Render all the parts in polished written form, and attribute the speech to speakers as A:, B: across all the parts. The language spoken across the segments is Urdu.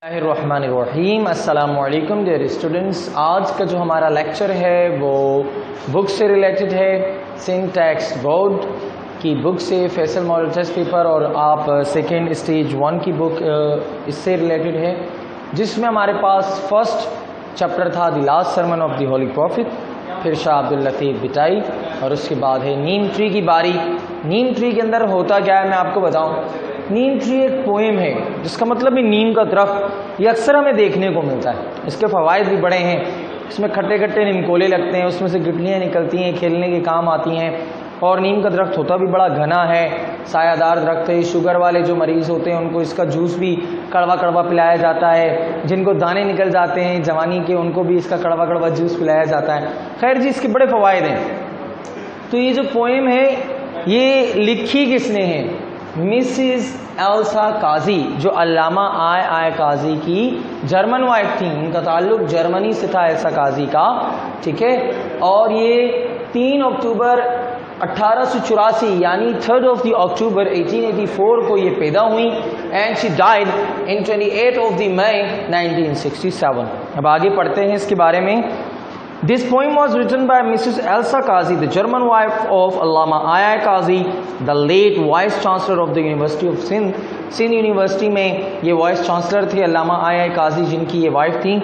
A: الرحمن الرحیم۔ السلام علیکم ڈیئر اسٹوڈنٹس، آج کا جو ہمارا لیکچر ہے وہ بک سے ریلیٹڈ ہے، سنٹیکس بورڈ کی بک سے، فیصل ماڈل ٹیسٹ پیپر، اور آپ سیکنڈ اسٹیج 1 کی بک اس سے ریلیٹڈ ہے، جس میں ہمارے پاس فرسٹ چیپٹر تھا the last sermon of the holy prophet, پھر شاہ عبداللطیف بٹائی، اور اس کے بعد ہے نیم ٹری کی باری۔ نیم ٹری کے اندر ہوتا کیا ہے میں آپ کو بتاؤں۔ نیم ٹری ایک پوئم ہے جس کا مطلب ہے نیم کا درخت، یہ اکثر ہمیں دیکھنے کو ملتا ہے، اس کے فوائد بھی بڑے ہیں، اس میں کھٹے کھٹے نمکولے لگتے ہیں، اس میں سے گٹلیاں نکلتی ہیں، کھیلنے کے کام آتی ہیں، اور نیم کا درخت ہوتا بھی بڑا گھنا ہے، سایہ دار درخت ہے۔ شوگر والے جو مریض ہوتے ہیں ان کو اس کا جوس بھی کڑوا کڑوا پلایا جاتا ہے، جن کو دانے نکل جاتے ہیں جوانی کے ان کو بھی اس کا کڑوا کڑوا جوس پلایا جاتا ہے۔ خیر جی، اس کے بڑے فوائد ہیں۔ تو یہ جو پوئم ہے یہ لکھی کس نے ہے؟ مسز ایلسا قاضی، جو علامہ آئی قاضی کی جرمن وائف تھیں، ان کا تعلق جرمنی سے تھا ایلسا قاضی کا، ٹھیک ہے۔ اور یہ 3 اکتوبر 1884 یعنی 3 اکتوبر 1884 کو یہ پیدا ہوئی، اینڈ شی ڈائڈ ان 28 مئی 1967۔ اب آگے پڑھتے ہیں اس کے بارے میں۔ This poem was written by Mrs. Elsa Qazi, the German wife of Allama I. Qazi, the late Vice Chancellor of the University of Sindh. Sindh university میں یہ وائس چانسلر تھے علامہ آئی قاضی، جن کی یہ وائف تھیں۔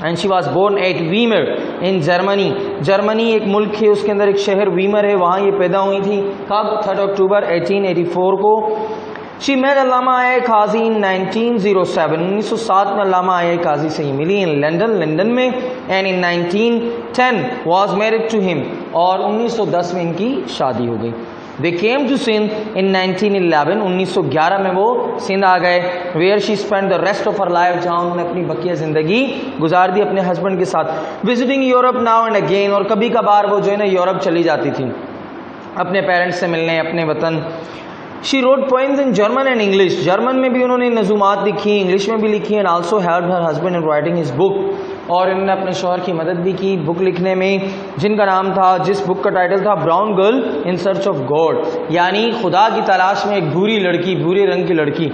A: And she was born at Weimar in Germany. Germany ایک ملک ہے، اس کے اندر ایک شہر ویمر ہے، وہاں یہ پیدا ہوئی تھی۔ کب؟ 3 اکتوبر 1884 کو۔ شی میٹ علامہ آئی قاضی ان 1907، 1907 میں علامہ آئی قاضی سے ہی ملی، ان لنڈن میں، and in 1910 was married to him, اور 1910 میں ان کی شادی ہو گئی۔ They came to Sindh in 1911، 1911 میں وہ سندھ آ گئے، where she spent the rest of her life، جہاں انہوں نے اپنی بقیہ زندگی گزار دی اپنے ہسبینڈ کے ساتھ۔ visiting Europe now and again، اور کبھی کبھار وہ جو ہے نا یورپ چلی جاتی تھی اپنے پیرنٹس سے ملنے، اپنے وطن۔ She wrote poems in German and English، German میں بھی انہوں نے نظومات لکھی، انگلش میں بھی لکھی، and also helped her husband in writing his book، اور انہوں نے اپنے شوہر کی مدد بھی کی بک لکھنے میں، جن کا نام تھا، جس بک کا ٹائٹل تھا brown girl in search of God, یعنی خدا کی تلاش میں ایک بھوری لڑکی، بھورے رنگ کی لڑکی۔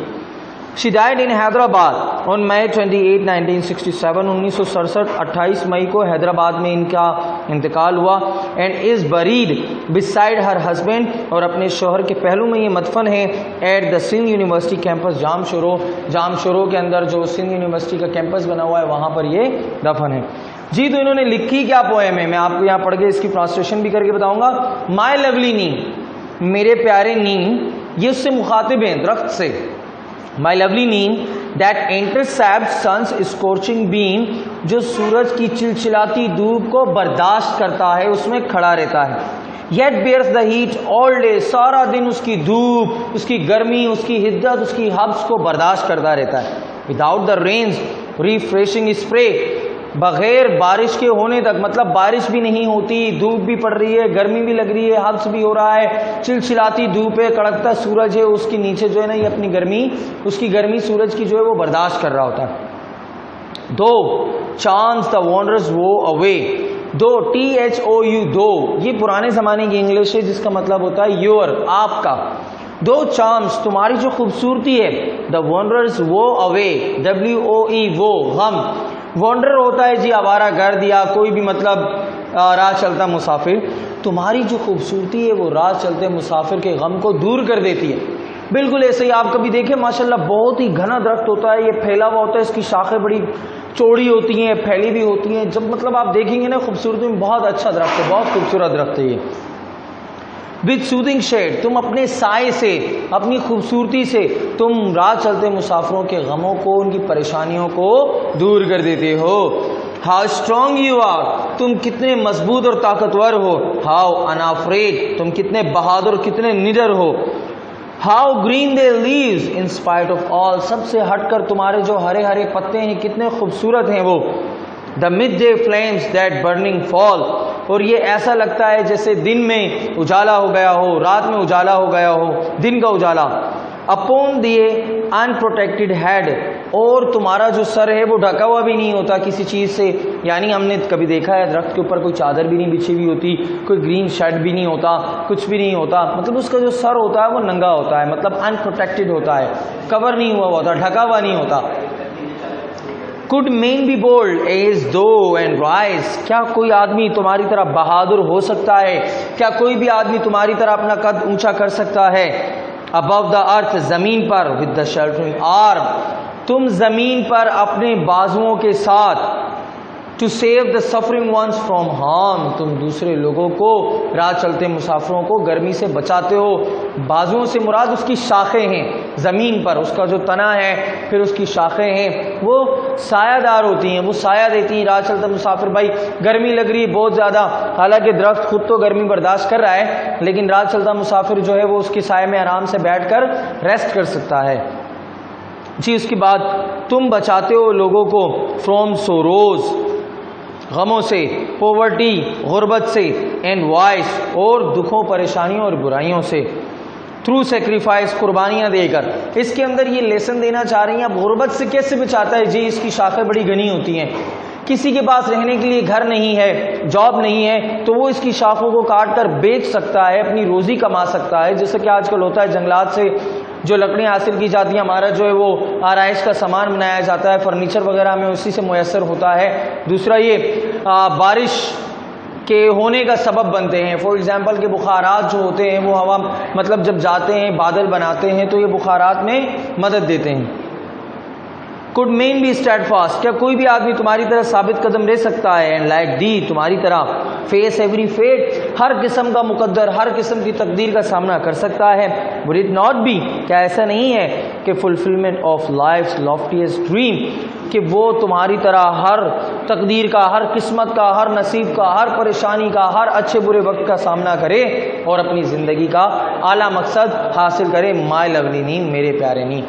A: She died in Hyderabad on May 28, 1967، 1967 28 مئی کو حیدرآباد میں ان کا انتقال ہوا، and is buried beside her husband، اور اپنے شوہر کے پہلو میں یہ مدفن ہے، at the Sindh university campus Jamshoro کے اندر جو سندھ یونیورسٹی کا کیمپس بنا ہوا ہے وہاں پر یہ دفن ہے۔ جی تو انہوں نے لکھی کیا پوئم ہے، میں آپ کو یہاں پڑھ کے اس کی ٹرانسلیشن بھی کر کے بتاؤں گا۔ مائی لولی نیم، میرے پیارے نیم، یہ اس سے مخاطب ہیں درخت سے۔ My lovely neem that intercepts sun's scorching beam، جو سورج کی چلچلاتی دھوپ کو برداشت کرتا ہے، اس میں کھڑا رہتا ہے۔ Yet bears the heat all day، سارا دن اس کی دھوپ، اس کی گرمی، اس کی حدت، اس کی حبس کو برداشت کرتا رہتا ہے۔ Without the rains refreshing spray، بغیر بارش کے ہونے تک، مطلب بارش بھی نہیں ہوتی، دھوپ بھی پڑ رہی ہے، گرمی بھی لگ رہی ہے، حبس بھی ہو رہا ہے، چلچلاتی دھوپ ہے، کڑکتا سورج ہے، اس کے نیچے جو ہے نا یہ اپنی گرمی، اس کی گرمی سورج کی جو ہے وہ برداشت کر رہا ہوتا ہے۔ دو چانس دا وانڈرز وہ اوے، دو THOU، دو یہ پرانے زمانے کی انگلش ہے جس کا مطلب ہوتا ہے یور، آپ کا۔ دو چارمز، تمہاری جو خوبصورتی ہے، دا وانڈرز وہ اوے، WOE وہ، غم۔ وانڈر ہوتا ہے جی آوارہ گرد یا کوئی بھی مطلب راہ چلتا مسافر، تمہاری جو خوبصورتی ہے وہ راہ چلتے مسافر کے غم کو دور کر دیتی ہے۔ بالکل ایسے ہی آپ کبھی دیکھیں ماشاءاللہ بہت ہی گھنا درخت ہوتا ہے، یہ پھیلا ہوا ہوتا ہے، اس کی شاخیں بڑی چوڑی ہوتی ہیں، پھیلی بھی ہوتی ہیں، جب مطلب آپ دیکھیں گے نا خوبصورتی میں، بہت اچھا درخت ہے، بہت خوبصورت درخت ہے یہ۔ وتھ سوتھنگ شیڈ، تم اپنے سائے سے، اپنی خوبصورتی سے تم راہ چلتے مسافروں کے غموں کو، ان کی پریشانیوں کو دور کر دیتے ہو۔ ہاؤ اسٹرانگ یو آر، تم کتنے مضبوط اور طاقتور ہو۔ ہاؤ انافریڈ، تم کتنے بہادر، کتنے نڈر ہو۔ How green the leaves in spite of all, سب سے ہٹ کر تمہارے جو ہرے ہرے پتے ہیں کتنے خوبصورت ہیں وہ۔ The midday flames that burning fall, اور یہ ایسا لگتا ہے جیسے دن میں اجالا ہو گیا ہو، رات میں اجالا ہو گیا ہو، دن کا اجالا۔ Upon the unprotected head, اور تمہارا جو سر ہے وہ ڈھکا ہوا بھی نہیں ہوتا کسی چیز سے، یعنی ہم نے کبھی دیکھا ہے درخت کے اوپر کوئی چادر بھی نہیں بچھی ہوئی ہوتی، کوئی گرین شیڈ بھی نہیں ہوتا، کچھ بھی نہیں ہوتا، مطلب اس کا جو سر ہوتا ہے وہ ننگا ہوتا ہے، مطلب ان پروٹیکٹڈ ہوتا ہے، کور نہیں ہوا ہوتا، ڈھکا ہوا نہیں ہوتا۔ could men be bold as though and rise, کیا کوئی آدمی تمہاری طرح بہادر ہو سکتا ہے؟ کیا کوئی بھی آدمی تمہاری طرح اپنا قد اونچا کر سکتا ہے؟ above the earth, زمین پر with the sheltering arm, تم زمین پر اپنے بازوؤں کے ساتھ to save the suffering ones from harm, تم دوسرے لوگوں کو، راہ چلتے مسافروں کو گرمی سے بچاتے ہو. بازوؤں سے مراد اس کی شاخیں ہیں، زمین پر اس کا جو تنا ہے، پھر اس کی شاخیں ہیں، وہ سایہ دار ہوتی ہیں، وہ سایہ دیتی ہیں. راہ چلتا مسافر، بھائی گرمی لگ رہی ہے بہت زیادہ، حالانکہ درخت خود تو گرمی برداشت کر رہا ہے، لیکن راہ چلتا مسافر جو ہے وہ اس کے سائے میں آرام سے بیٹھ کر ریسٹ کر سکتا ہے. جی اس کے بعد تم بچاتے ہو لوگوں کو فرام سوروز، غموں سے، پوورٹی، غربت سے، اینڈ وائس، اور دکھوں، پریشانیوں اور برائیوں سے، تھرو سیکریفائس، قربانیاں دے کر. اس کے اندر یہ لیسن دینا چاہ رہی ہیں اب غربت سے کیسے بچاتا ہے. جی اس کی شاخیں بڑی گھنی ہوتی ہیں، کسی کے پاس رہنے کے لیے گھر نہیں ہے، جاب نہیں ہے، تو وہ اس کی شاخوں کو کاٹ کر بیچ سکتا ہے، اپنی روزی کما سکتا ہے. جیسے کہ آج کل ہوتا ہے جنگلات سے جو لکڑیاں حاصل کی جاتی ہیں، ہمارا جو ہے وہ آرائش کا سامان بنایا جاتا ہے، فرنیچر وغیرہ میں اسی سے میسر ہوتا ہے. دوسرا یہ بارش کے ہونے کا سبب بنتے ہیں. فار ایگزامپل کہ بخارات جو ہوتے ہیں وہ ہوا مطلب جب جاتے ہیں بادل بناتے ہیں تو یہ بخارات میں مدد دیتے ہیں. could men be steadfast, کیا کوئی بھی آدمی تمہاری طرح ثابت قدم رہ سکتا ہے؟ and like thee، تمہاری طرح face every fate، ہر قسم کا مقدر، ہر قسم کی تقدیر کا سامنا کر سکتا ہے. would it not be، کیا ایسا نہیں ہے کہ fulfillment of life's loftiest dream، کہ وہ تمہاری طرح ہر تقدیر کا، ہر قسمت کا، ہر نصیب کا، ہر پریشانی کا، ہر اچھے برے وقت کا سامنا کرے اور اپنی زندگی کا اعلیٰ مقصد حاصل کرے. my lovely نیم، میرے پیارے نیم.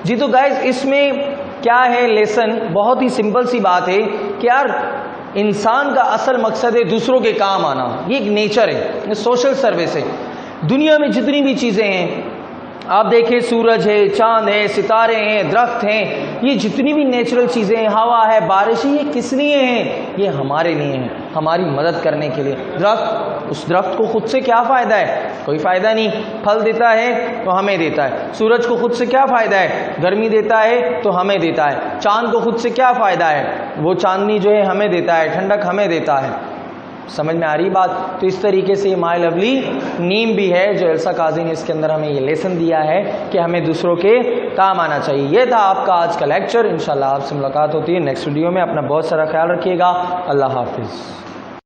A: جی تو گائز اس میں کیا ہے لیسن؟ بہت ہی سمپل سی بات ہے کہ یار انسان کا اصل مقصد ہے دوسروں کے کام آنا. یہ ایک نیچر ہے، یہ سوشل سروس ہے. دنیا میں جتنی بھی چیزیں ہیں آپ دیکھیں، سورج ہے، چاند ہے، ستارے ہیں، درخت ہیں، یہ جتنی بھی نیچرل چیزیں ہیں، ہوا ہے، بارش ہے، یہ کس لیے ہیں؟ یہ ہمارے لیے ہیں، ہماری مدد کرنے کے لیے. درخت، اس درخت کو خود سے کیا فائدہ ہے؟ کوئی فائدہ نہیں. پھل دیتا ہے تو ہمیں دیتا ہے. سورج کو خود سے کیا فائدہ ہے؟ گرمی دیتا ہے تو ہمیں دیتا ہے. چاند کو خود سے کیا فائدہ ہے؟ وہ چاندنی جو ہے ہمیں دیتا ہے، ٹھنڈک ہمیں دیتا ہے. سمجھ میں آ رہی بات؟ تو اس طریقے سے یہ مائی لولی نیم بھی ہے جو ایلسا قاضی نے اس کے اندر ہمیں یہ لیسن دیا ہے کہ ہمیں دوسروں کے کام آنا چاہیے. یہ تھا آپ کا آج کا لیکچر. انشاءاللہ آپ سے ملاقات ہوتی ہے نیکسٹ ویڈیو میں. اپنا بہت سارا خیال رکھیے گا. اللہ حافظ.